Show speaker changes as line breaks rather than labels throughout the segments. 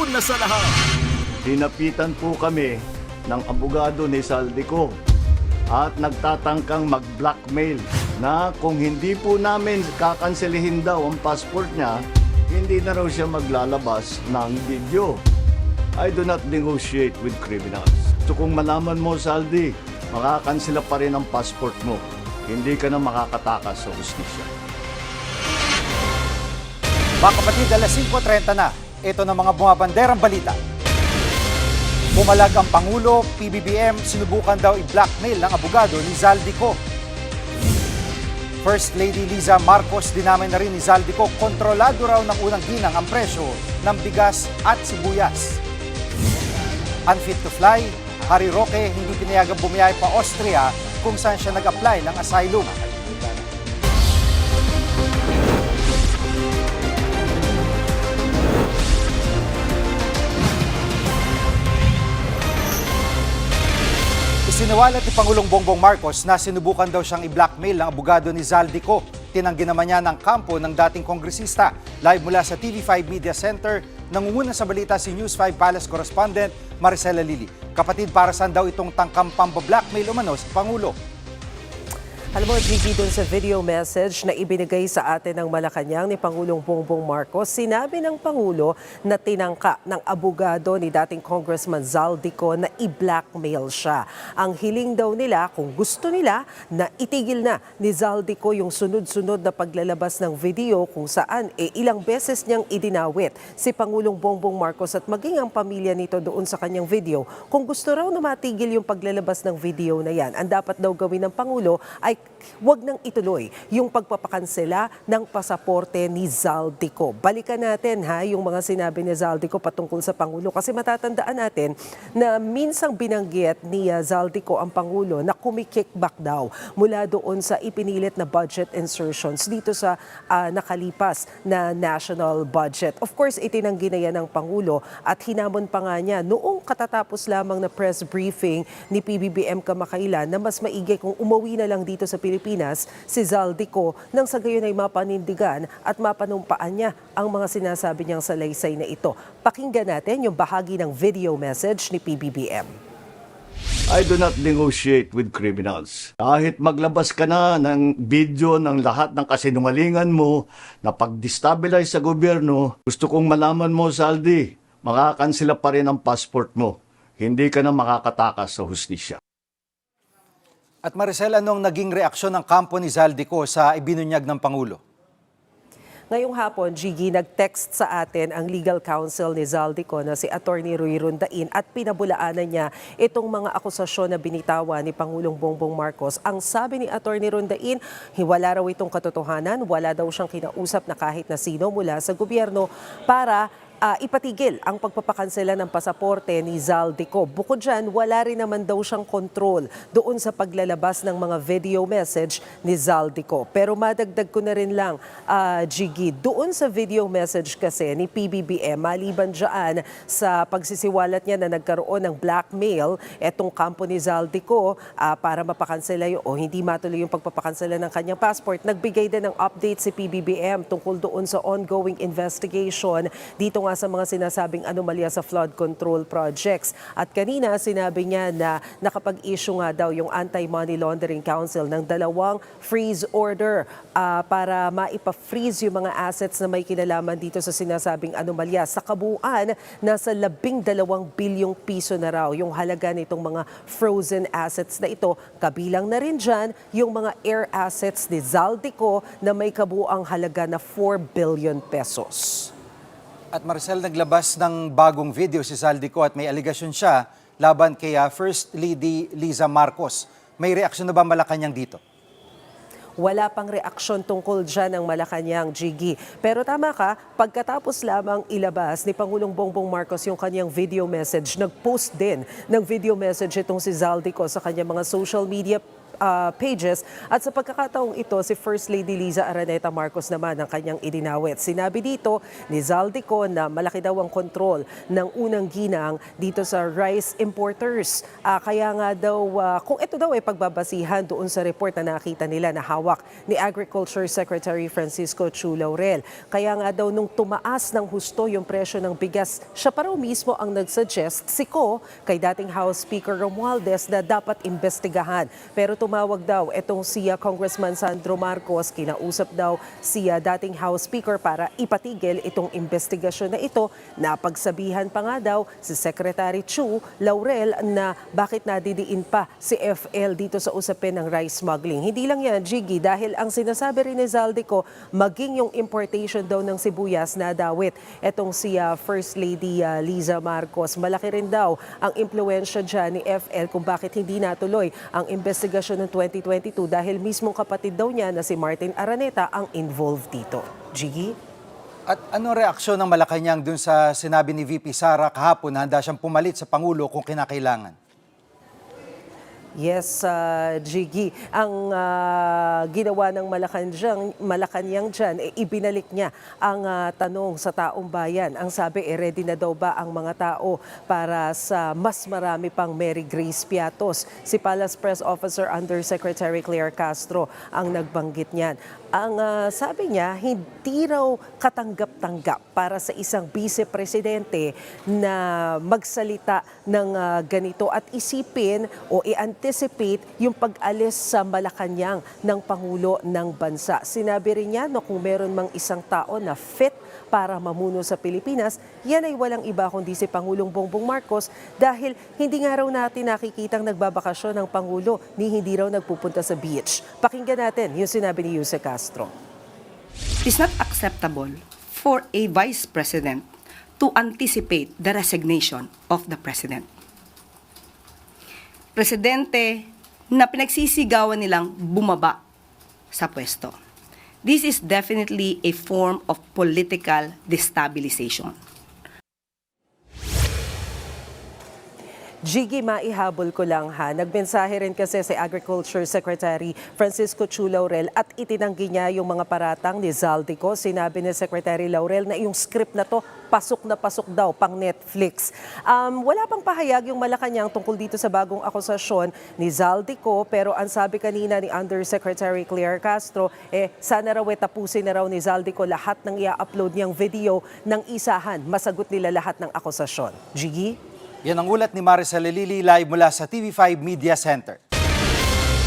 una sa lahat.
Dinapitan po kami ng abogado ni Zaldico at nagtatangkang mag-blackmail na kung hindi po namin kakanselihin daw ang passport niya, hindi na raw siya maglalabas ng video. I do not negotiate with criminals. So kung malaman mo, Zaldi, makakansela pa rin ang passport mo. Hindi ka na makakatakas sa hustisya.
Mga kapatid, alas 5:30 na. Ito na mga bumabanderang balita. Bumalag ang Pangulo, PBBM, sinubukan daw i-blackmail ng abogado ni Zaldico. First Lady Liza Marcos dinamin na rin ni Zaldico, kontrolado raw ng unang ginang ang presyo ng bigas at sibuyas. Unfit to fly, Harry Roque hindi pinayagang bumiyay pa Austria kung saan siya nag-apply ng asylum. Isiniwalat ni Pangulong Bongbong Marcos na sinubukan daw siyang i-blackmail ng abogado ni Zaldico. Tinanggi naman niya ng kampo ng dating kongresista. Live mula sa TV5 Media Center, nangunguna sa balita si News 5 Palace correspondent Maricela Lili. Kapatid, para saan daw itong tangkang pamba-blackmail umano sa Pangulo?
Alam mo, Gigi, dun sa video message na ibinigay sa atin ng Malacanang ni Pangulong Bongbong Marcos, sinabi ng Pangulo na tinangka ng abogado ni dating Congressman Zaldico na i-blackmail siya. Ang hiling daw nila, kung gusto nila, na itigil na ni Zaldico yung sunod-sunod na paglalabas ng video kung saan ilang beses niyang idinawit si Pangulong Bongbong Marcos at maging ang pamilya nito doon sa kanyang video. Kung gusto raw na matigil yung paglalabas ng video na yan, ang dapat daw gawin ng Pangulo ay huwag nang ituloy yung pagpapakansela ng pasaporte ni Zaldico. Balikan natin yung mga sinabi ni Zaldico patungkol sa Pangulo kasi matatandaan natin na minsang binanggit ni Zaldico ang Pangulo na kumikickback daw mula doon sa ipinilit na budget insertions dito sa nakalipas na national budget. Of course, itinanggi na yan ng Pangulo at hinamon pa nga niya noong katatapos lamang na press briefing ni PBBM kamakailan na mas maigi kung umuwi na lang dito sa Pilipinas si Zaldico nang sa gayon ay mapanindigan at mapanumpaan niya ang mga sinasabi niyang salaysay na ito. Pakinggan natin yung bahagi ng video message ni PBBM.
I do not negotiate with criminals. Kahit maglabas ka na ng video ng lahat ng kasinungalingan mo na pag-destabilize sa gobyerno, gusto kong malaman mo, Zaldi, makakansela pa rin ang passport mo. Hindi ka na makakatakas sa hustisya.
At Maricel, anong naging reaksyon ng kampo ni Zaldico sa ibinunyag ng Pangulo?
Ngayong hapon, Gigi, nag-text sa atin ang legal counsel ni Zaldico na si Attorney Roy Rondain at pinabulaanan niya itong mga akusasyon na binitawan ni Pangulong Bongbong Marcos. Ang sabi ni Attorney Rondain, wala raw itong katotohanan, wala daw siyang kinausap na kahit na sino mula sa gobyerno para ipatigil ang pagpapakansela ng pasaporte ni Zaldico. Bukod dyan, wala rin naman daw siyang kontrol doon sa paglalabas ng mga video message ni Zaldico. Pero madagdag ko na rin lang, Gigi, doon sa video message kasi ni PBBM, maliban dyan sa pagsisiwalat niya na nagkaroon ng blackmail, etong kampo ni Zaldico para mapakansela o hindi matuloy yung pagpapakansela ng kanyang passport, nagbigay din ng update si PBBM tungkol doon sa ongoing investigation dito nga sa mga sinasabing anomalya sa flood control projects. At kanina sinabi niya na nakapag-issue nga daw yung Anti-Money Laundering Council ng 2 freeze order para maipa-freeze yung mga assets na may kinalaman dito sa sinasabing anomalya. Sa kabuuan, nasa 12 bilyong piso na raw yung halaga nitong mga frozen assets na ito. Kabilang na rin dyan yung mga air assets ni Zaldico na may kabuuang halaga na 4 billion pesos.
At Maricel, naglabas ng bagong video si Zaldico at may aligasyon siya laban kay First Lady Liza Marcos. May reaksyon na ba Malacanang dito?
Wala pang reaksyon tungkol dyan ng Malacanang, Gigi. Pero tama ka, pagkatapos lamang ilabas ni Pangulong Bongbong Marcos yung kanyang video message, nag-post din ng video message itong si Zaldico sa kanyang mga social media pages. At sa pagkakataong ito, si First Lady Liza Araneta Marcos naman ang kanyang idinawit. Sinabi dito ni Zaldico na malaki daw ang kontrol ng unang ginang dito sa rice importers. Kaya nga daw, kung ito daw ay pagbabasihan doon sa report na nakita nila na hawak ni Agriculture Secretary Francisco Chu Laurel. Kaya nga daw nung tumaas ng husto yung presyo ng bigas, siya pa raw mismo ang nagsuggest kay dating House Speaker Romualdez na dapat imbestigahan. Pero tumawag daw itong si Congressman Sandro Marcos, kinausap daw si dating House Speaker para ipatigil itong investigasyon na ito. Napagsabihan pa nga daw si Secretary Chu Laurel na bakit nadidiin pa si FL dito sa usapin ng rice smuggling. Hindi lang yan, Jiggy, dahil ang sinasabi rin ni Zaldico, maging yung importation daw ng sibuyas na dawit. Etong si First Lady Liza Marcos, malaki rin daw ang impluensya dyan ni FL kung bakit hindi natuloy ang investigasyon ng 2022 dahil mismong kapatid daw niya na si Martin Araneta ang involved dito. Jiggy?
At anong reaksyon ng Malacanang dun sa sinabi ni VP Sara kahapon na handa siyang pumalit sa Pangulo kung kinakailangan?
Yes, Jiggy. Ang ginawa ng Malacanang dyan, ibinalik niya ang tanong sa taong bayan. Ang sabi, ready na daw ba ang mga tao para sa mas marami pang Mary Grace Piatos? Si Palace Press Officer Undersecretary Claire Castro ang nagbanggit niyan. Ang sabi niya, hindi raw katanggap-tanggap para sa isang vice-presidente na magsalita ng ganito at isipin o i-anticipate yung pag-alis sa Malacanang ng Pangulo ng Bansa. Sinabi rin niya na kung meron mang isang tao na fit para mamuno sa Pilipinas, yan ay walang iba kundi si Pangulong Bongbong Marcos dahil hindi nga raw natin nakikitang nagbabakasyon ng Pangulo ni hindi raw nagpupunta sa beach. Pakinggan natin yung sinabi ni Yuse Castro.
It is not acceptable for a vice president to anticipate the resignation of the president. Presidente na pinagsisigawan nilang bumaba sa pwesto. This is definitely a form of political destabilization.
Jiggy, maihabol ko lang ha. Nagmensahe rin kasi si Agriculture Secretary Francisco Chu Laurel at itinanggi niya yung mga paratang ni Zaldico. Sinabi ni Secretary Laurel na yung script na to pasok na pasok daw pang Netflix. Wala pang pahayag yung Malacanang tungkol dito sa bagong akusasyon ni Zaldico, pero ang sabi kanina ni Undersecretary Claire Castro, sana raw tapusin na raw ni Zaldico lahat ng i-upload niyang video ng isahan. Masagot nila lahat ng akusasyon. Jiggy?
Yan ang ulat ni Maricel Lili live mula sa TV5 Media Center.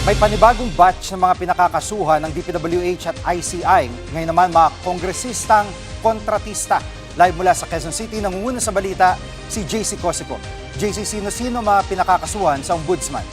May panibagong batch ng mga pinakakasuhan ng DPWH at ICI. Ngayon naman mga kongresistang kontratista. Live mula sa Quezon City, nangunguna sa balita si JC Cosico. JC, sino-sino mga pinakakasuhan sa ombudsman?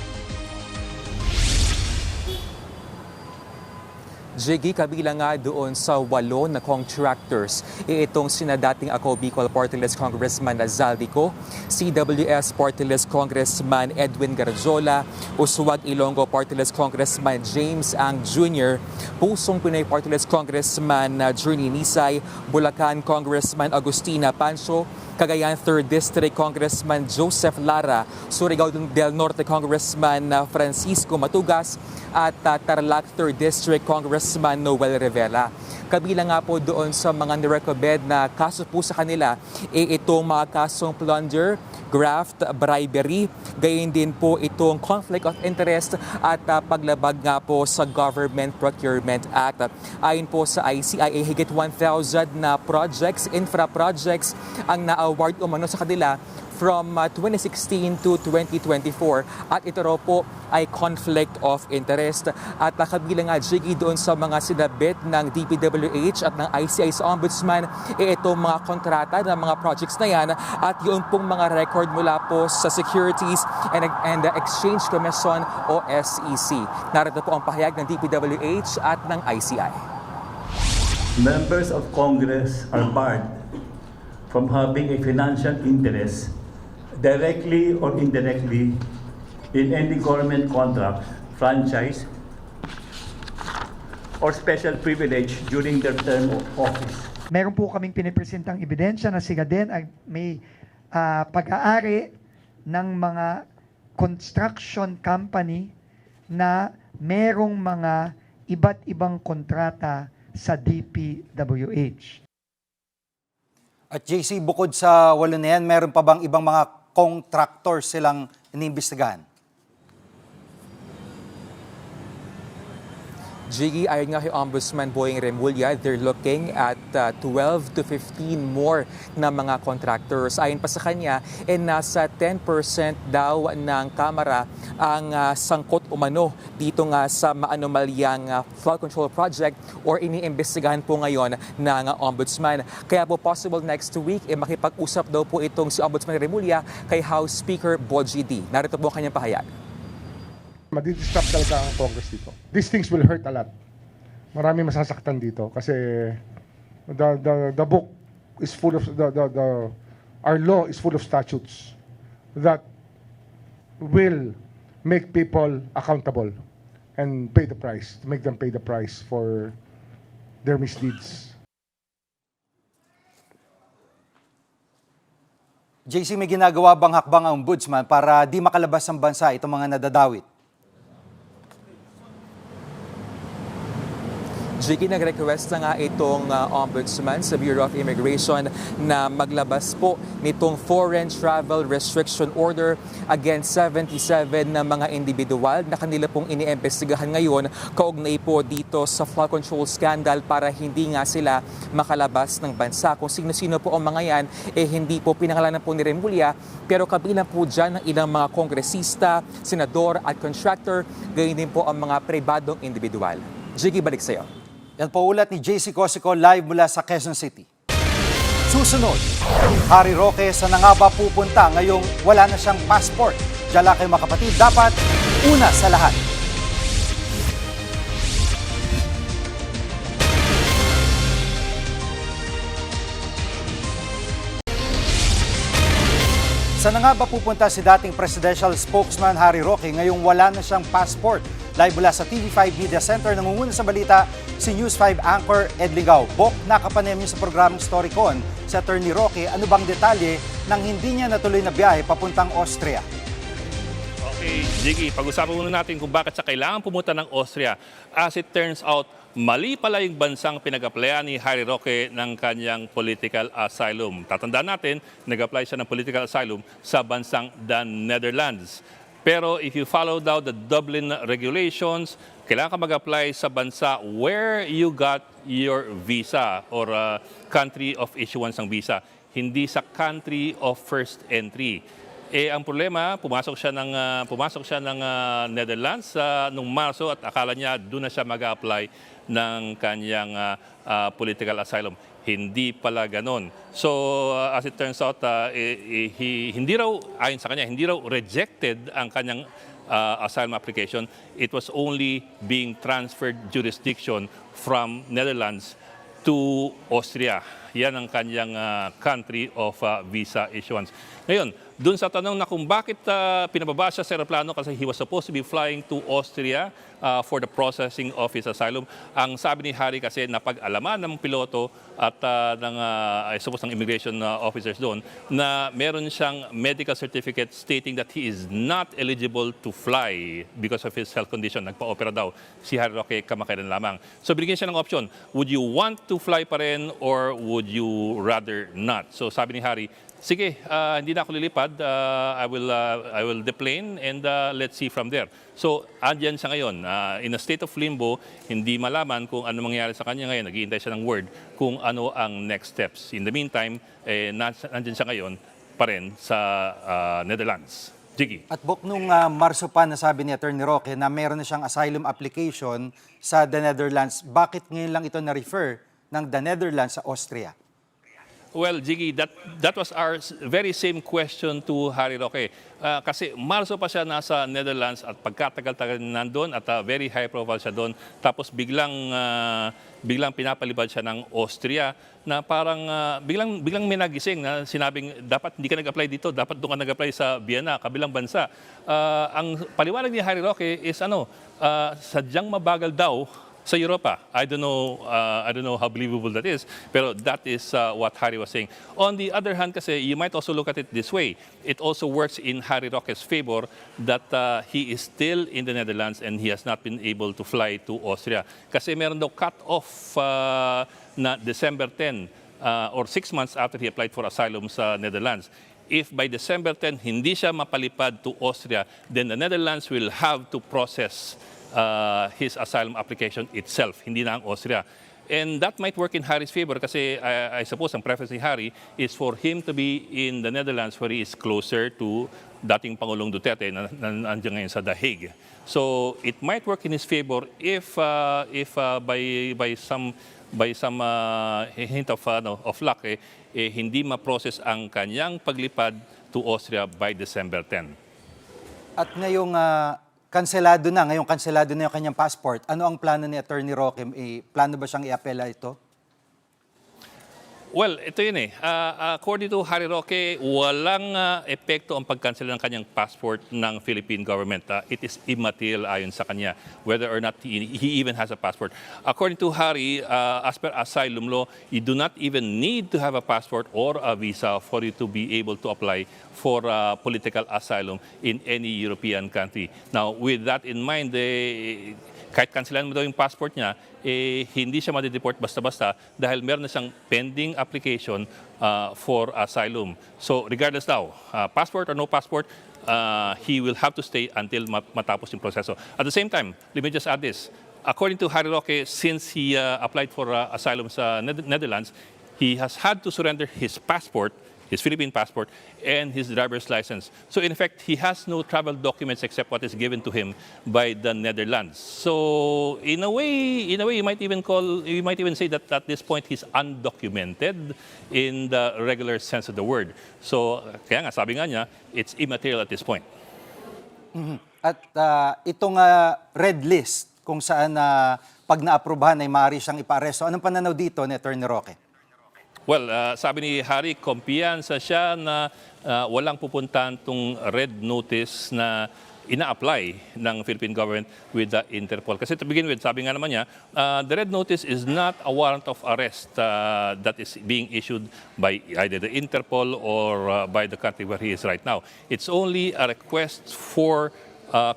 Jiggy, kabilang nga doon sa 8 na contractors. Itong sina dating ako Bicol Party List Congressman Zaldico, CWS Party List Congressman Edwin Garzola, Usuwag Ilonggo Party List Congressman James Ang Jr., Pusong Pinoy Party List Congressman Journey Nisay, Bulacan Congressman Agustina Pancho, Cagayan 3rd District Congressman Joseph Lara, Surigao del Norte Congressman Francisco Matugas, at Tarlac 3rd District Congressman Noel Rivera. Kabilang nga po doon sa mga nirecommend na kaso po sa kanila, itong mga kasong plunder, graft, bribery, gayon din po itong conflict of interest at paglabag nga po sa Government Procurement Act. Ayon po sa ICIA, higit 1,000 na projects, infra projects ang na-award umano sa kanila from 2016 to 2024 at ito raw po ay conflict of interest at kabilang nga Jiggy doon sa mga sinabit ng DPWH at ng ICI sa Ombudsman itong mga kontrata ng mga projects na yan at yung pong mga record mula po sa Securities and Exchange Commission o SEC. Narito po ang pahayag ng DPWH at ng ICI.
Members of Congress are barred from having a financial interest directly or indirectly in any government contract, franchise, or special privilege during their term of office.
Meron po kaming pinipresentang ebidensya na sila din ay may pag-aari ng mga construction company na merong mga iba't ibang kontrata sa DPWH.
At JC, bukod sa 8 na yan, meron pa bang ibang mga contractors silang iniimbestigahan?
Jiggy, ayon nga kay Ombudsman Boying Remulla, they're looking at 12 to 15 more na mga contractors. Ayon pa sa kanya, nasa 10% daw ng Kamara ang sangkot umano dito nga sa maanomalyang flood control project or iniimbestigahan po ngayon ng Ombudsman. Kaya po possible next week, makipag-usap daw po itong si Ombudsman Remulla kay House Speaker Bogie D. Narito po ang kanyang pahayag.
Madi-disrupt talaga ang Congress dito. These things will hurt a lot. Marami masasaktan dito kasi the book is full of our law is full of statutes that will make people accountable and pay the price, to make them pay the price for their misdeeds.
JC, may ginagawa bang hakbang ang Ombudsman para di makalabas ng bansa itong mga nadadawit?
Jiggy, nag-request na nga itong Ombudsman sa Bureau of Immigration na maglabas po nitong Foreign Travel Restriction Order against 77 na mga individual na kanila pong iniimbestigahan ngayon kaugnay po dito sa flood control scandal para hindi nga sila makalabas ng bansa. Kung sino-sino po ang mga yan, hindi po pinangalanan po ni Remulla, pero kabilang po dyan ng ilang mga kongresista, senador at contractor, gayon din po ang mga pribadong individual. Jiggy, balik sa'yo.
Yan po ulat ni JC Cosico live mula sa Quezon City. Susunod, Harry Roque sa na nga ba pupunta ngayong wala na siyang passport? Diyan lang kayo mga kapatid, dapat una sa lahat. Saan na nga ba pupunta si dating presidential spokesman Harry Roque ngayong wala na siyang passport? Live mula sa TV5 Media Center, nangunguna sa balita si News 5 anchor Ed Ligaw. Bok, nakapanem niyo sa programang Storycon si Attorney Roque. Ano bang detalye nang hindi niya natuloy na biyahe papuntang Austria?
Okay, Jiggy, pag-usapan muna natin kung bakit sa kailangan pumunta ng Austria. As it turns out, mali pala yung bansang pinag-applyan ni Harry Roque ng kanyang political asylum. Tatandaan natin, nag-apply siya ng political asylum sa bansang the Netherlands. Pero if you follow down the Dublin regulations, kailangan ka mag-apply sa bansa where you got your visa or country of issuance ng visa, hindi sa country of first entry. Ang problema, pumasok siya ng Netherlands nung Marso at akala niya doon na siya mag-apply ng kanyang political asylum. Hindi pala ganon. So, as it turns out, hindi raw, ayon sa kanya, hindi raw rejected ang kanyang asylum application. It was only being transferred jurisdiction from Netherlands to Austria. Yan ang kanyang country of visa issuance. Ngayon, dun sa tanong na kung bakit pinababa siya sa aeroplano kasi he was supposed to be flying to Austria for the processing of his asylum. Ang sabi ni Harry kasi napag-alaman ng piloto at ng immigration officers doon na meron siyang medical certificate stating that he is not eligible to fly because of his health condition. Nagpa-opera daw si Harry Roque kamakailan lamang. So binigyan siya ng option, would you want to fly pa rin or would you rather not? So sabi ni Harry, sige, hindi na ako lilipad. I will deplane and let's see from there. So, andyan siya ngayon. In a state of limbo, hindi malaman kung ano mangyayari sa kanya ngayon. Naghihintay siya ng word kung ano ang next steps. In the meantime, andyan siya ngayon pa rin sa Netherlands. Jiggy.
At Bok, nung Marso pa nasabi ni Attorney Roque na meron na siyang asylum application sa the Netherlands, bakit ngayon lang ito na-refer ng the Netherlands sa Austria?
Well, Jiggy, that was our very same question to Harry Roque. Kasi Marso pa siya nasa Netherlands at pagkatagal-tagal nandun at very high profile siya doon. Tapos biglang pinapalibad siya ng Austria na parang biglang may nagising na sinabing dapat hindi ka nag-apply dito, dapat doon ka nag-apply sa Vienna, kabilang bansa. Ang paliwanag ni Harry Roque is sadyang mabagal daw sa Europa. I don't know how believable that is, pero that is what Harry was saying. On the other hand, kasi you might also look at it this way. It also works in Harry Roque's favor that he is still in the Netherlands and he has not been able to fly to Austria. Kasi meron daw cut-off na December 10 or 6 months after he applied for asylum sa Netherlands. If by December 10 hindi siya mapalipad to Austria, then the Netherlands will have to process his asylum application itself, hindi na ang Austria. And that might work in Harry's favor kasi I suppose ang preference ni Harry is for him to be in the Netherlands where he is closer to dating Pangulong Duterte na nandiyan ngayon sa The Hague. So it might work in his favor if by some hint of luck hindi ma-process ang kanyang paglipad to Austria by December 10.
At ngayong kanselado na yung kanyang passport, ano ang plano ni Attorney Roque? Plano ba siyang i-apela ito?
Well, ito yun according to Harry Roque, walang epekto ang pagkansela ng kanyang passport ng Philippine government. It is immaterial ayon sa kanya, whether or not he even has a passport. According to Harry, as per asylum law, you do not even need to have a passport or a visa for you to be able to apply for political asylum in any European country. Now, with that in mind, kahit kanselan mo daw yung passport niya, hindi siya madideport basta-basta dahil meron na siyang pending application for asylum. So regardless now, passport or no passport, he will have to stay until matapos yung proseso. At the same time, let me just add this. According to Harry Roque, since he applied for asylum sa Netherlands, he has had to surrender his passport, his Philippine passport, and his driver's license. So in effect, he has no travel documents except what is given to him by the Netherlands. So in a way, you might even say that at this point he's undocumented in the regular sense of the word. So kaya nga sabi nga niya, it's immaterial at this point.
At itong red list kung saan pag naaprubahan ay maaari siyang ipa-aresto, anong pananaw dito ni Attorney Roque?
Well, sabi ni Harry, kumpiyansa siya na walang pupuntahan tong red notice na ina-apply ng Philippine government with the Interpol. Kasi to begin with, sabi nga naman niya, the red notice is not a warrant of arrest that is being issued by either the Interpol or by the country where he is right now. It's only a request for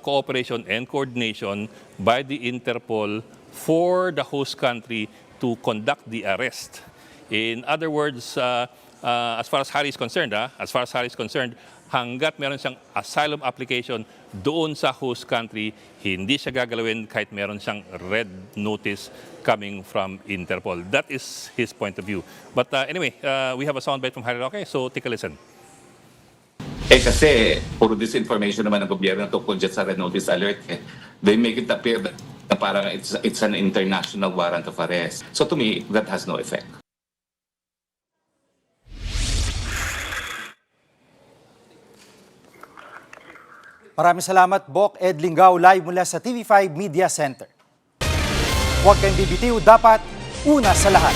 cooperation and coordination by the Interpol for the host country to conduct the arrest. In other words, as far as Harry is concerned, hanggat meron siyang asylum application doon sa host country, hindi siya gagalawin kahit meron siyang red notice coming from Interpol. That is his point of view. But anyway, we have a soundbite from Harry Roque, so take a listen.
Kasi puro disinformation naman ng gobyerno tungkol dyan sa red notice alert. They make it appear na parang it's an international warrant of arrest. So to me, that has no effect.
Maraming salamat, Bok Ed Linggao, live mula sa TV5 Media Center. Huwag kayong bibitiw, dapat una sa lahat.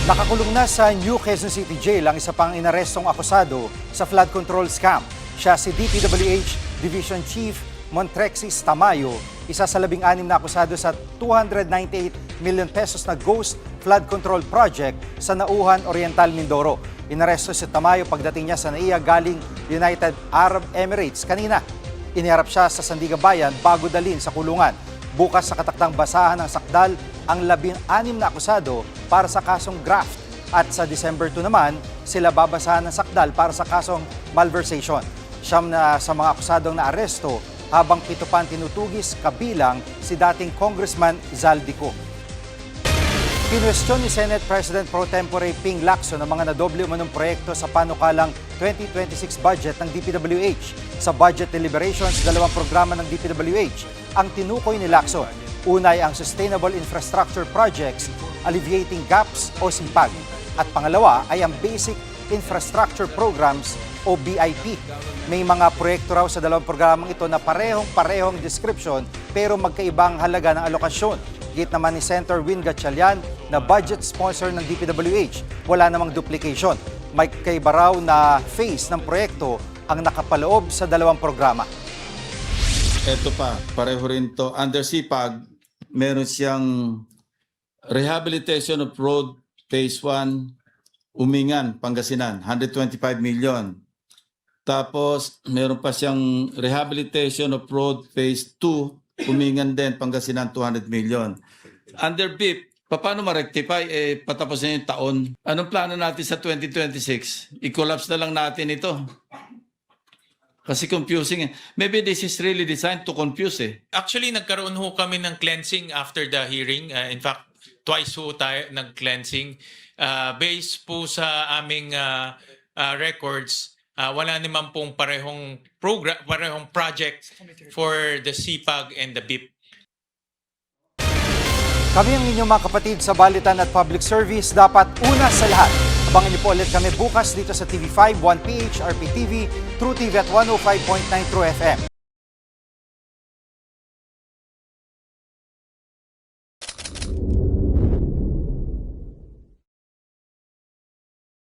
Nakakulong na sa New Quezon City Jail ang isa pang inarestong akusado sa flood control scam. Siya si DPWH Division Chief Montrexis Tamayo, isa sa 16 na akusado sa 298 million pesos na ghost flood control project sa Nauhan Oriental, Mindoro. Inaresto si Tamayo pagdating niya sa NAIA galing United Arab Emirates kanina. Iniharap siya sa Sandigan Bayan bago dalhin sa kulungan. Bukas sa kataktang basahan ng sakdal ang 16 na akusado para sa kasong graft. At sa December 2 naman, sila babasahan ng sakdal para sa kasong malversation. Siyam na sa mga akusadong naaresto habang 7 pa tinutugis kabilang si dating Congressman Zaldico. Kinwestiyon ni Senate President Pro Tempore Ping Lacson ang mga nadoble umanong proyekto sa panukalang 2026 budget ng DPWH. Sa budget deliberations, 2 programa ng DPWH ang tinukoy ni Lacson. Una ay ang Sustainable Infrastructure Projects, Alleviating Gaps o SIPAG. At pangalawa ay ang Basic Infrastructure Programs o BIP. May mga proyekto raw sa 2 programang ito na parehong description pero magkaibang halaga ng alokasyon. Gate naman ni Senator Win Gatchalian na budget sponsor ng DPWH. Wala namang duplication. May kaiba raw na phase ng proyekto ang nakapaloob sa dalawang programa.
Ito pa, pareho rin to. Under CPAG, meron siyang Rehabilitation of Road Phase 1, Umingan, Pangasinan, 125 million. Tapos, meron pa siyang Rehabilitation of Road Phase 2, Umingan din, Pangasinan, 200 million. Under BIP, paano ma-rectify? Patapos na yung taon. Anong plano natin sa 2026? I-collapse na lang natin ito. Kasi confusing. Maybe this is really designed to confuse
Actually, nagkaroon ho kami ng cleansing after the hearing. In fact, twice ho tayo nag-cleansing. Based po sa aming records, wala naman pong parehong project for the CPAG and the BIP.
Kami ang inyong mga kapatid sa Balitan at Public Service. Dapat una sa lahat. Abangan niyo po ulit kami bukas dito sa TV5, 1PH, RPTV, True TV at 105.9 True FM.